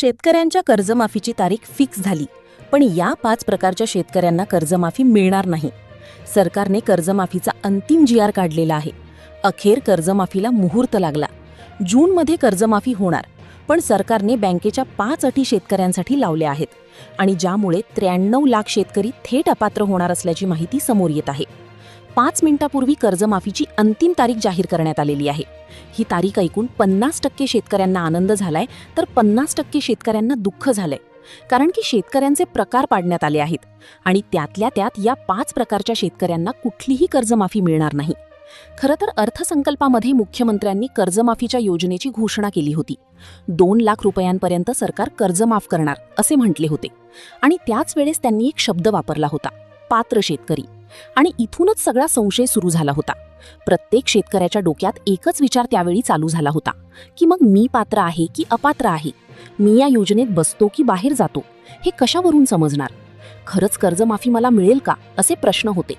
शेतकऱ्यांच्या कर्जमाफीची तारीख फिक्स झाली, पण या 5 प्रकारच्या शेतकऱ्यांना कर्जमाफी मिळणार नाही. सरकारने कर्जमाफीचा अंतिम GR काढलेला आहे. अखेर कर्जमाफीला मुहूर्त लागला. जूनमध्ये कर्जमाफी होणार, पण सरकारने बँकेच्या 5 अटी शेतकऱ्यांसाठी लावल्या आहेत आणि ज्यामुळे 93 लाख शेतकरी थेट अपात्र होणार असल्याची माहिती समोर येत आहे. 5 मिनिटापूर्वी कर्जमाफीची अंतिम तारीख जाहीर करण्यात आलेली आहे. ही तारीख ऐकून 50% शेतकऱ्यांना आनंद झालाय, तर 50% शेतकऱ्यांना दुःख झालंय. कारण की शेतकऱ्यांचे प्रकार पाडण्यात आले आहेत आणि त्यातल्या त्यात या 5 प्रकारच्या शेतकऱ्यांना कुठलीही कर्जमाफी मिळणार नाही. खरं तर अर्थसंकल्पामध्ये मुख्यमंत्र्यांनी कर्जमाफीच्या योजनेची घोषणा केली होती. 2 लाख रुपयांपर्यंत सरकार कर्ज माफ करणार असे म्हटले होते आणि त्याच वेळेस त्यांनी एक शब्द वापरला होता, पात्र शेतकरी. आणि इथूनच सगळा संशय सुरू झाला होता. प्रत्येक शेतकऱ्याच्या डोक्यात एकच विचार त्यावेळी चालू झाला होता की मग मी पात्र आहे की अपात्र आहे, मी या योजनेत बसतो की बाहेर जातो, हे कशावरून समजणार, खरंच कर्जमाफी मला मिळेल का, असे प्रश्न होते.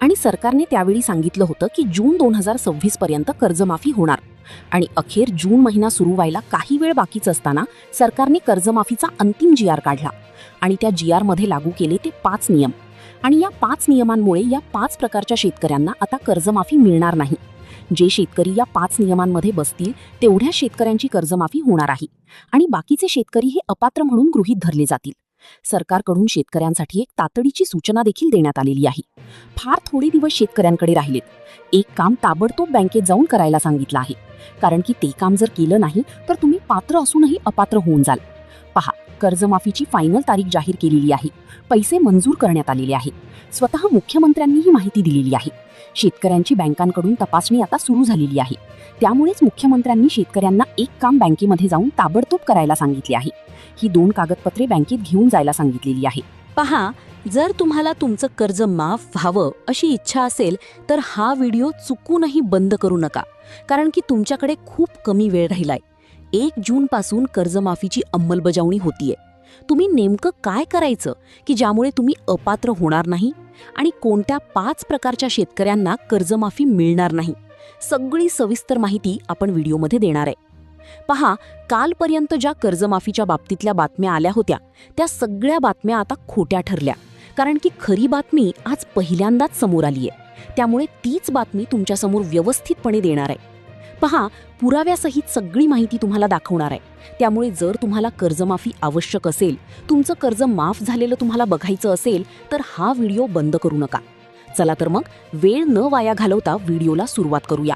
आणि सरकारने त्यावेळी सांगितलं होतं की जून 2026 पर्यंत कर्जमाफी होणार. आणि अखेर जून महिना सुरू व्हायला काही वेळ बाकीच असताना सरकारने कर्जमाफीचा अंतिम GR काढला आणि त्या GR मध्ये लागू केले ते 5 नियम. आणि या 5 नियमांमुळे या 5 प्रकारच्या शेतकऱ्यांना आता कर्जमाफी मिळणार नाही. जे शेतकरी या 5 नियमांमध्ये बसतील तेवढ्या शेतकऱ्यांची कर्जमाफी होणार आहे आणि बाकीचे शेतकरी हे अपात्र म्हणून गृहीत धरले जातील. सरकारकडून शेतकऱ्यांसाठी एक तातडीची सूचना देखील देण्यात आलेली आहे. फार थोडे दिवस शेतकऱ्यांकडे राहिलेत. एक काम ताबडतोब बँकेत जाऊन करायला सांगितलं आहे, कारण की ते काम जर केलं नाही तर तुम्ही पात्र असूनही अपात्र होऊन जाल. पहा, कर्जमाफीची फायनल तारीख जाहीर केलेली आहे. पैसे मंजूर करण्यात आलेले आहेत. स्वतः मुख्यमंत्र्यांनी ही माहिती दिलेली आहे. शेतकऱ्यांची बँकांकडून तपासणी आता सुरू झालेली आहे. त्यामुळेच मुख्यमंत्र्यांनी शेतकऱ्यांना एक काम बँकेमध्ये जाऊन ताबडतोब करायला सांगितले आहे. ही 2 कागदपत्रे बँकेत घेऊन जायला सांगितलेली आहे. पहा, जर तुम्हाला तुमचं कर्ज माफ व्हावं अशी इच्छा असेल तर हा व्हिडिओ चुकूनही बंद करू नका, कारण की तुमच्याकडे खूप कमी वेळ राहिलाय. 1 जूनपासून कर्जमाफीची अंमलबजावणी होतीये. तुम्ही नेमकं काय करायचं की ज्यामुळे तुम्ही अपात्र होणार नाही आणि कोणत्या 5 प्रकारच्या शेतकऱ्यांना कर्जमाफी मिळणार नाही, सगळी सविस्तर माहिती आपण व्हिडिओमध्ये देणार आहे. पहा, कालपर्यंत ज्या कर्जमाफीच्या बाबतीतल्या बातम्या आल्या होत्या त्या सगळ्या बातम्या आता खोट्या ठरल्या, कारण की खरी बातमी आज पहिल्यांदाच समोर आली आहे. त्यामुळे तीच बातमी तुमच्यासमोर व्यवस्थितपणे देणार आहे. पहा, पुराव्यासहित सगळी माहिती तुम्हाला दाखवणार आहे. त्यामुळे जर तुम्हाला कर्जमाफी आवश्यक असेल, तुमचं कर्ज माफ झालेलं तुम्हाला बघायचं असेल तर हा व्हिडिओ बंद करू नका. चला तर मग वेळ न वाया घालवता व्हिडिओला सुरुवात करूया.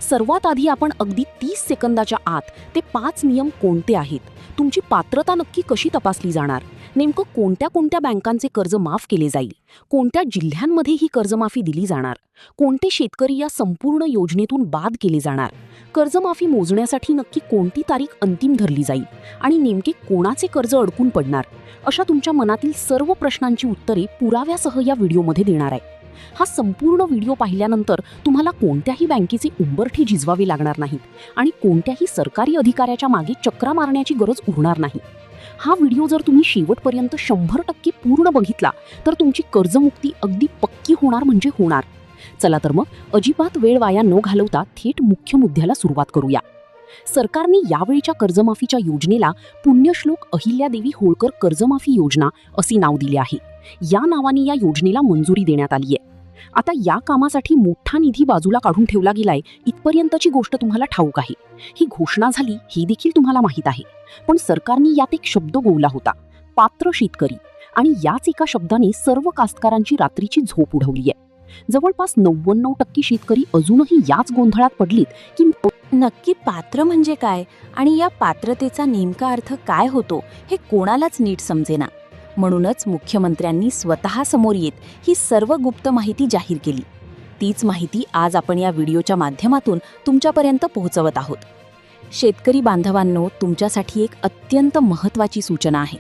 सर्वात आधी आपण अगदी 30 सेकंदाच्या आत ते 5 नियम कोणते आहेत, तुमची पात्रता नक्की कशी तपासली जाणार, नेमकं कोणत्या कोणत्या बँकांचे कर्ज माफ केले जाईल, कोणत्या जिल्ह्यांमध्ये ही कर्जमाफी दिली जाणार, कोणते शेतकरी या संपूर्ण योजनेतून बाद केले जाणार, कर्जमाफी मोजण्यासाठी नक्की कोणती तारीख अंतिम धरली जाईल आणि नेमके कोणाचे कर्ज अडकून पडणार, अशा तुमच्या मनातील सर्व प्रश्नांची उत्तरे पुराव्यासह या व्हिडिओमध्ये देणार आहे. हा संपूर्ण व्हिडिओ पाहिल्यानंतर तुम्हाला कोणत्याही बँकेचे उंबरठे झिजवावे लागणार नाहीत आणि कोणत्याही सरकारी अधिकाऱ्याच्या मागे चक्रा मारण्याची गरज उरणार नाही. हा व्हिडिओ जर तुम्ही शेवटपर्यंत 100% पूर्ण बघितला तर तुमची कर्जमुक्ती अगदी पक्की होणार म्हणजे होणार. चला तर मग अजिबात वेळ वाया न घालवता थेट मुख्य मुद्द्याला सुरुवात करूया. सरकारने यावेळीच्या कर्जमाफीच्या योजनेला पुण्यश्लोक अहिल्यादेवी होळकर कर्जमाफी योजना असे नाव दिले आहे. या नावाने या योजनेला मंजुरी देण्यात आली आहे. आता या कामासाठी मोठा निधी बाजूला काढून ठेवला गेलाय इथपर्यंतची गोष्ट तुम्हाला ठाऊक आहे. ही घोषणा झाली हे देखील तुम्हाला माहीत आहे. पण सरकारने यात एक शब्द गोवला होता, पात्र शेतकरी. आणि याच एका शब्दाने सर्व कास्तकारांची रात्रीची झोप उडवली आहे. जवळपास 99% शेतकरी अजूनही याच गोंधळात पडलीत की नक्की पात्र म्हणजे काय आणि या पात्रतेचा नेमका अर्थ काय होतो हे कोणालाच नीट समजेना. म्हणूनच मुख्यमंत्र्यांनी स्वतः समोर येत ही सर्व गुप्त माहिती जाहीर केली. तीच माहिती आज आपण या व्हिडिओच्या माध्यमातून तुमच्यापर्यंत पोहोचवत आहोत. शेतकरी बांधवांनो, तुमच्यासाठी एक अत्यंत महत्त्वाची सूचना आहे.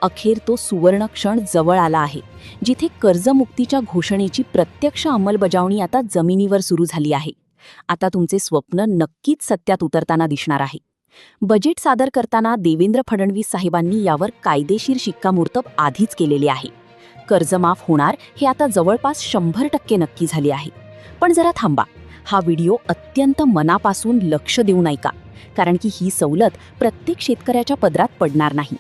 अखेर तो सुवर्ण क्षण जवळ आला आहे, जिथे कर्जमुक्तीच्या घोषणेची प्रत्यक्ष अंमलबजावणी आता जमिनीवर सुरू झाली आहे. आता तुमचे स्वप्न नक्कीच सत्यात उतरताना दिसणार आहे. बजेट सादर करताना देवेंद्र फडणवीस साहेबांनी यावर कायदेशीर शिक्कामोर्तब आधीच केलेले आहे. कर्जमाफ होणार हे आता जवळपास 100% नक्की झाले आहे. पण जरा थांबा, हा व्हिडिओ अत्यंत मनापासून लक्ष देऊन ऐका. कारण की ही सवलत प्रत्येक शेतकऱ्याच्या पदरात पडणार नाही.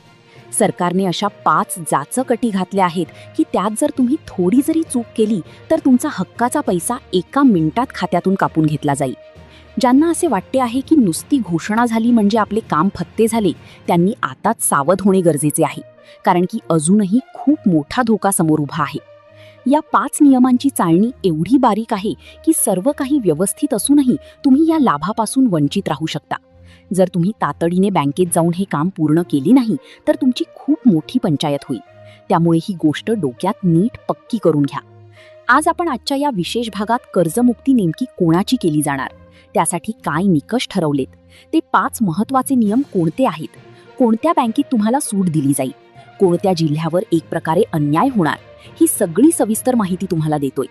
सरकारने अशा 5 जाचक अटी घातल्या आहेत की त्यात जर तुम्ही थोडी जरी चूक केली तर तुमचा हक्काचा पैसा 1 मिनिटात खात्यातून कापून घेतला जाईल. ज्यांना असे वाटते आहे की नुसती घोषणा झाली म्हणजे आपले काम फत्ते झाले, त्यांनी आताच सावध होणे गरजेचे आहे, कारण की अजूनही खूप मोठा धोका समोर उभा आहे. या 5 नियमांची चाळणी एवढी बारीक आहे की सर्व काही व्यवस्थित असूनही तुम्ही या लाभापासून वंचित राहू शकता. जर तुम्ही तातडीने बँकेत जाऊन हे काम पूर्ण केले नाही तर तुमची खूप मोठी पंचायत होईल. त्यामुळे ही गोष्ट डोक्यात नीट पक्की करून घ्या. आज आपण आजच्या या विशेष भागात कर्जमुक्ती नेमकी कोणाची केली जाणार, त्यासाठी काय निकष ठरवलेत, ते 5 महत्त्वाचे नियम कोणते आहेत, कोणत्या बँकेत तुम्हाला सूट दिली जाईल, कोणत्या जिल्ह्यावर एक प्रकारे अन्याय होणार, ही सगळी सविस्तर माहिती तुम्हाला देतोय.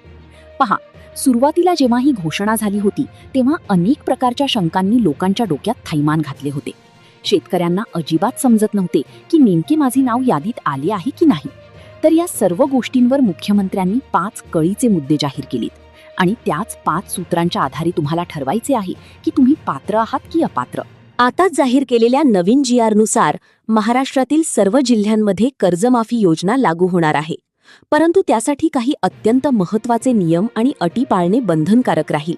पहा, सुरुवातीला जेव्हा ही घोषणा झाली होती तेव्हा अनेक प्रकारच्या शंकांनी लोकांच्या डोक्यात थैमान घातले होते. शेतकऱ्यांना अजिबात समजत नव्हते की नेमके माझे नाव यादीत आले आहे की नाही. तर या सर्व गोष्टींवर मुख्यमंत्र्यांनी 5 कळीचे मुद्दे जाहीर केलेत आणि त्याच 5 सूत्रांच्या आधारे तुम्हाला ठरवायचे आहे की तुम्ही पात्र आहात की अपात्र. आताच जाहीर केलेल्या नवीन GR नुसार महाराष्ट्रातील सर्व जिल्ह्यांमध्ये कर्जमाफी योजना लागू होणार आहे. परंतु त्यासाठी काही अत्यंत महत्त्वाचे नियम आणि अटी पाळणे बंधनकारक राहील.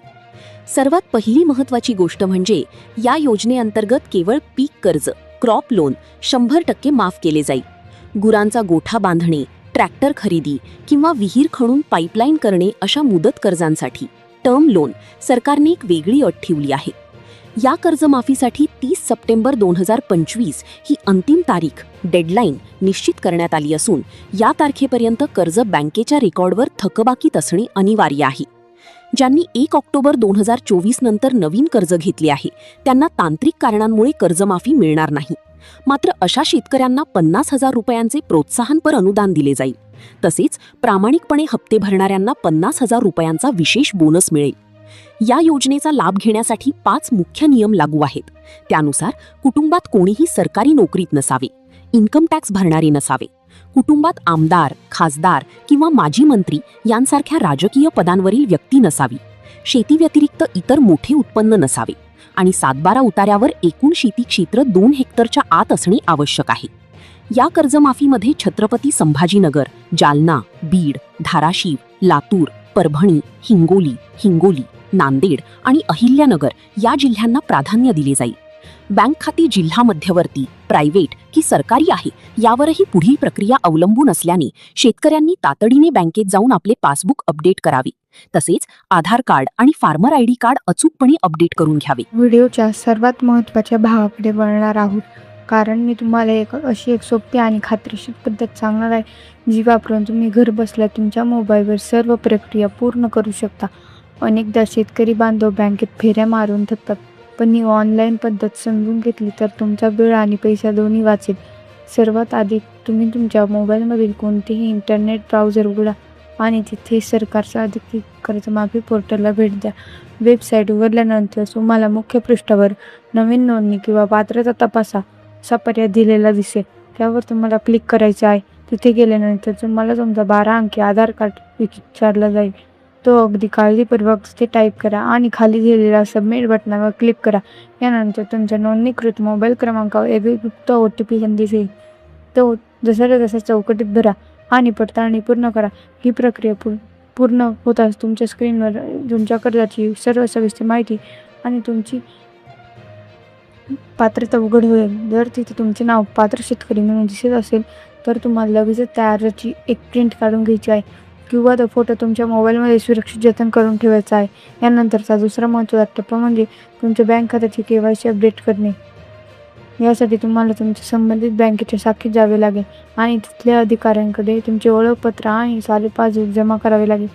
सर्वात पहिली महत्त्वाची गोष्ट म्हणजे या योजनेअंतर्गत केवळ पीक कर्ज, क्रॉप लोन 100% माफ केले जाईल. गुरांचा गोठा बांधणे, ट्रॅक्टर खरेदी किंवा विहीर खणून पाईपलाईन करणे अशा मुदत कर्जांसाठी टर्म लोन सरकारने एक वेगळी अट ठेवली आहे. या कर्जमाफीसाठी 30 सप्टेंबर 2025 ही अंतिम तारीख, डेडलाईन निश्चित करण्यात आली असून या तारखेपर्यंत कर्ज बँकेच्या रेकॉर्डवर थकबाकीत असणे अनिवार्य आहे. ज्यांनी 1 ऑक्टोबर 2024 नंतर नवीन कर्ज घेतले आहे त्यांना तांत्रिक कारणांमुळे कर्जमाफी मिळणार नाही. मात्र अशा शेतकऱ्यांना 50,000 रुपयांचे प्रोत्साहनपर अनुदान दिले जाईल. तसेच प्रामाणिकपणे हप्ते भरणाऱ्यांना 50,000 रुपयांचा विशेष बोनस मिळेल. या योजनेचा लाभ घेण्यासाठी 5 मुख्य नियम लागू आहेत. त्यानुसार कुटुंबात कोणीही सरकारी नोकरीत नसावे, इन्कम टॅक्स भरणारे नसावे, कुटुंबात आमदार, खासदार किंवा माजी मंत्री यांसारख्या राजकीय पदांवरील व्यक्ती नसावी, शेती व्यतिरिक्त इतर मोठे उत्पन्न नसावे आणि 7/12 उतार्यावर एकूण शेती क्षेत्र 2 हेक्टरच्या आत असणे आवश्यक आहे. या कर्जमाफीमध्ये छत्रपती संभाजीनगर, जालना, बीड, धाराशिव, लातूर, परभणी, हिंगोली, नांदेड आणि अहिल्यानगर या जिल्ह्यांना प्राधान्य दिले जाईल. बँक खाती जिल्हा मध्यवर्ती, प्रायव्हेट की सरकारी आहे यावरही पुढील प्रक्रिया अवलंबून असल्याने शेतकऱ्यांनी तातडीने बँकेत जाऊन आपले पासबुक अपडेट करावे. तसेच आधार कार्ड आणि फार्मर ID कार्ड अचूकपणे अपडेट करून घ्यावे. व्हिडिओच्या सर्वात महत्त्वाच्या भागाकडे वळणार आहोत, कारण मी तुम्हाला अशी एक सोपी आणि खात्रीशीर पद्धत सांगणार आहे जी वापरून तुम्ही घर बसल्या तुमच्या मोबाईलवर सर्व प्रक्रिया पूर्ण करू शकता. अनेकदा शेतकरी बांधव बँकेत फेऱ्या मारून थकतात, पण ही ऑनलाईन पद्धत समजून घेतली तर तुमचा वेळ आणि पैसा दोन्ही वाचेल. सर्वात आधी तुम्ही तुमच्या मोबाईलमधील कोणतेही इंटरनेट ब्राउझर उघडा आणि तिथे सरकारच्या अधिकृत कर्जमाफी पोर्टलला भेट द्या. वेबसाईट उघडल्यानंतर तुम्हाला मुख्य पृष्ठावर नवीन नोंदणी किंवा पात्रता तपासा असा पर्याय दिलेला दिसेल. त्यावर तुम्हाला क्लिक करायचे आहे. तिथे गेल्यानंतर तुम्हाला तुमचा 12 अंकी आधार कार्ड विचारला जाईल. तो अगदी काळजीपूर्वक तिथे टाईप करा आणि खाली दिलेल्या सबमिट बटनावर क्लिक करा. यानंतर तुमच्या नोंदणीकृत मोबाईल क्रमांकावर एक गुप्त OTP दिसेल. तो जसा चौकटीत भरा आणि पडताळणी पूर्ण करा. ही प्रक्रिया पूर्ण होताच तुमच्या स्क्रीनवर तुमच्या कर्जाची सर्व सविस्तर माहिती आणि तुमची पात्रता उघड होईल. जर तिथे तुमचे नाव पात्र शेतकरी म्हणून दिसत असेल तर तुम्हाला लगेचच त्या अर्जाची एक प्रिंट काढून घ्यायची आहे किंवा तो फोटो तुमच्या मोबाईलमध्ये सुरक्षित जतन करून ठेवायचा आहे. यानंतरचा दुसरा महत्त्वाचा टप्पा म्हणजे तुमच्या बँक खात्याची KYC अपडेट करणे. यासाठी तुम्हाला तुमच्या संबंधित बँकेच्या शाखेत जावे लागेल आणि तिथल्या अधिकाऱ्यांकडे तुमचे ओळखपत्र आणि चालू पासबुक जमा करावे लागेल.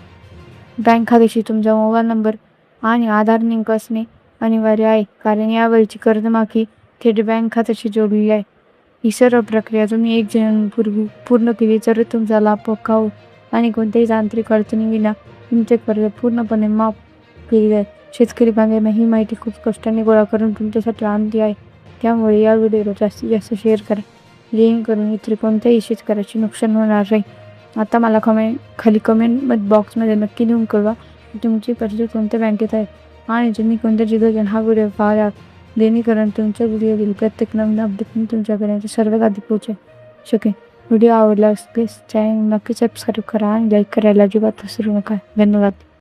बँक खात्याशी तुमचा मोबाईल नंबर आणि आधार लिंक असणे अनिवार्य आहे, कारण यावेळची कर्जमाफी थेट बँक खात्याशी जोडलेली आहे. ही सर्व प्रक्रिया तुम्ही 1 जानेवारीपूर्वी पूर्ण केली तर तुमचा लाभ पक्का होईल आणि कोणत्याही तांत्रिक अडचणीविना तुमचे कर्ज पूर्णपणे माफ केले जाईल. शेतकरी बांधवांना ही माहिती खूप कष्टाने गोळा करून तुमच्यासाठी आणली आहे. त्यामुळे या व्हिडिओला जास्तीत जास्त शेअर करा, जेणेकरून इतर कोणत्याही शेतकऱ्याचे नुकसान होणार नाही. आता मला खाली कमेंट बॉक्समध्ये नक्की लिहून कळवा की तुमचे कर्ज कोणत्या बँकेत आहे आणि तुम्ही कोणत्या जिल्ह्यातून हा व्हिडिओ पाहिला. जेणेकरून तुमच्या व्हिडिओतील प्रत्येक नवीन अपडेट मी तुमच्यापर्यंत सर्वात आधी पोहोचेल शकेन. व्हिडिओ आवडला असल्यास चॅनल नक्की सबस्क्राईब करा आणि लाईक करायला अजिबात विसरू नका. धन्यवाद.